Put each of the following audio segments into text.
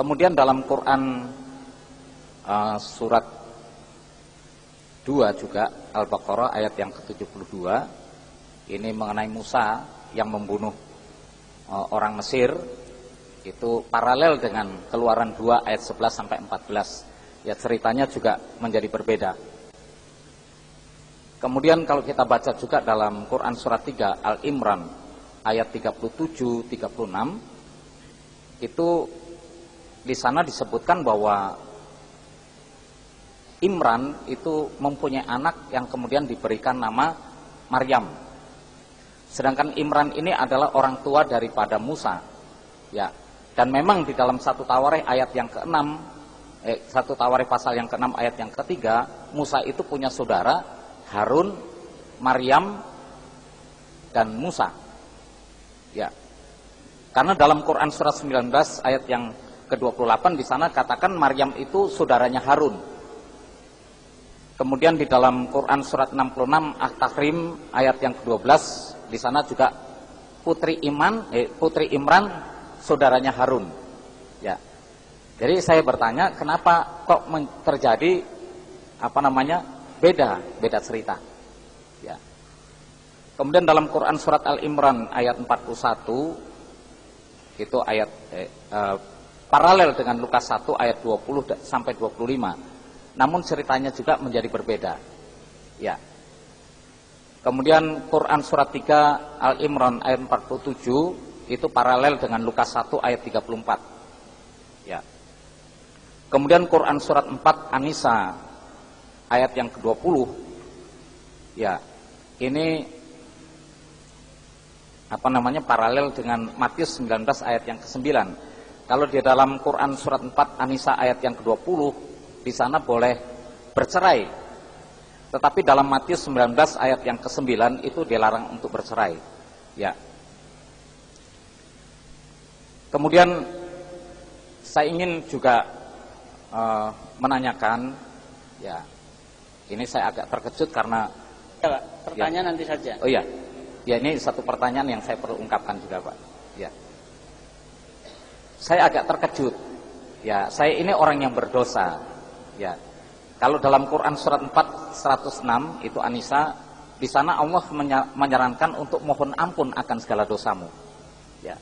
Kemudian dalam Quran surat 2 juga, Al-Baqarah ayat yang ke-72, ini mengenai Musa yang membunuh orang Mesir, itu paralel dengan Keluaran 2 ayat 11 sampai 14. Ya, ceritanya juga menjadi berbeda. Kemudian kalau kita baca juga dalam Quran surat 3 Al-Imran ayat 37 36, itu di sana disebutkan bahwa Imran itu mempunyai anak yang kemudian diberikan nama Maryam. Sedangkan Imran ini adalah orang tua daripada Musa. Ya. Dan memang di dalam satu Tawarikh ayat yang ke-6, satu Tawarikh pasal yang ke-6 ayat yang ke-3, Musa itu punya saudara Harun, Maryam, dan Musa. Ya. Karena dalam Quran surat 19 ayat yang ke-28 di sana katakan Maryam itu saudaranya Harun. Kemudian di dalam Quran surat 66 At-Tahrim ayat yang ke-12 di sana juga putri Imran saudaranya Harun. Ya. Jadi saya bertanya, kenapa kok terjadi beda cerita. Ya. Kemudian dalam Quran surat Al-Imran ayat 41 itu ayat paralel dengan Lukas 1 ayat 20 sampai 25. Namun ceritanya juga menjadi berbeda. Ya. Kemudian Quran surat 3 Al-Imran ayat 47 itu paralel dengan Lukas 1 ayat 34. Ya. Kemudian Quran surat 4 An-Nisa ayat yang ke-20. Ya. Ini paralel dengan Matius 19 ayat yang ke-9. Kalau di dalam Quran surat 4 An-Nisa ayat yang ke-20, di sana boleh bercerai. Tetapi dalam Matius 19 ayat yang ke-9 itu dilarang untuk bercerai. Ya. Kemudian saya ingin juga menanyakan, ya. Ini saya agak terkejut karena pertanyaan nanti saja. Oh iya. Ya, ini satu pertanyaan yang saya perlu ungkapkan juga, Pak. Ya. Saya agak terkejut. Ya, saya ini orang yang berdosa. Ya. Kalau dalam Quran surat 4 106 itu An-Nisa, di sana Allah menyarankan untuk mohon ampun akan segala dosamu. Ya.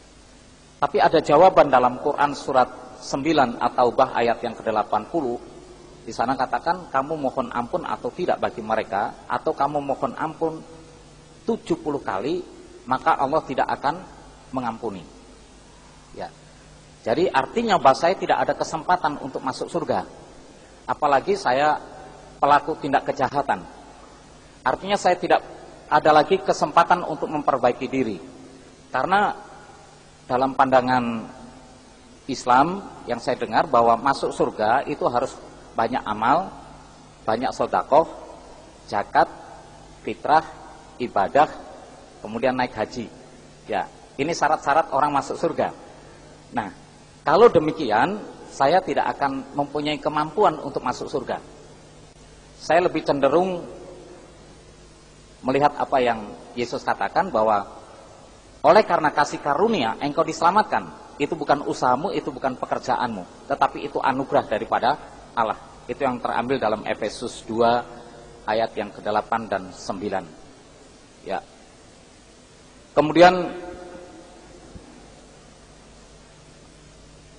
Tapi ada jawaban dalam Quran surat 9 At-Taubah ayat yang ke-80. Di sana katakan kamu mohon ampun atau tidak bagi mereka, atau kamu mohon ampun 70 kali, maka Allah tidak akan mengampuni. Ya. Jadi artinya bahwa saya tidak ada kesempatan untuk masuk surga. Apalagi saya pelaku tindak kejahatan. Artinya saya tidak ada lagi kesempatan untuk memperbaiki diri. Karena dalam pandangan Islam yang saya dengar bahwa masuk surga itu harus banyak amal, banyak sedekah, zakat, fitrah, ibadah, kemudian naik haji. Ya, ini syarat-syarat orang masuk surga. Nah, kalau demikian, saya tidak akan mempunyai kemampuan untuk masuk surga. Saya lebih cenderung melihat apa yang Yesus katakan bahwa oleh karena kasih karunia engkau diselamatkan. Itu bukan usahamu, itu bukan pekerjaanmu, tetapi itu anugerah daripada Allah. Itu yang terambil dalam Efesus 2 ayat yang ke-8 dan 9. Ya. Kemudian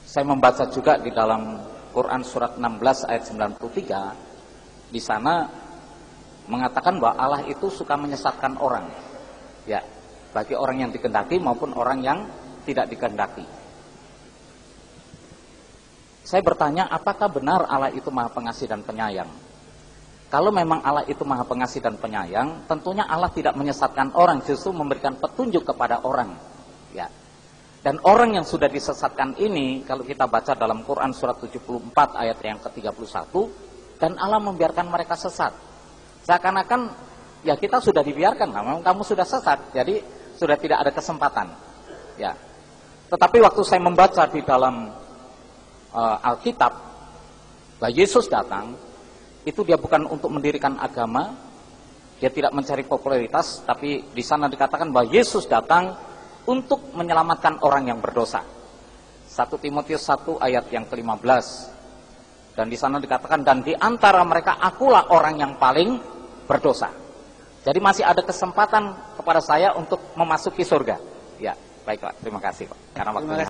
saya membaca juga di dalam Quran surat 16 ayat 93, di sana mengatakan bahwa Allah itu suka menyesatkan orang. Ya, bagi orang yang dikehendaki maupun orang yang tidak dikehendaki. Saya bertanya, apakah benar Allah itu Maha Pengasih dan Penyayang? Kalau memang Allah itu Maha Pengasih dan Penyayang, tentunya Allah tidak menyesatkan orang, justru memberikan petunjuk kepada orang. Ya. Dan orang yang sudah disesatkan ini, kalau kita baca dalam Quran surat 74 ayat yang ke-31, dan Allah membiarkan mereka sesat. Seakan-akan ya kita sudah dibiarkan, memang kamu sudah sesat, jadi sudah tidak ada kesempatan. Ya. Tetapi waktu saya membaca di dalam Alkitab, bahwa Yesus datang, itu dia bukan untuk mendirikan agama, dia tidak mencari popularitas, tapi di sana dikatakan bahwa Yesus datang untuk menyelamatkan orang yang berdosa. 1 Timotius 1 ayat yang ke-15. Dan di sana dikatakan, dan di antara mereka akulah orang yang paling berdosa. Jadi masih ada kesempatan kepada saya untuk memasuki surga. Ya, baik Pak, terima kasih Pak. Karena waktunya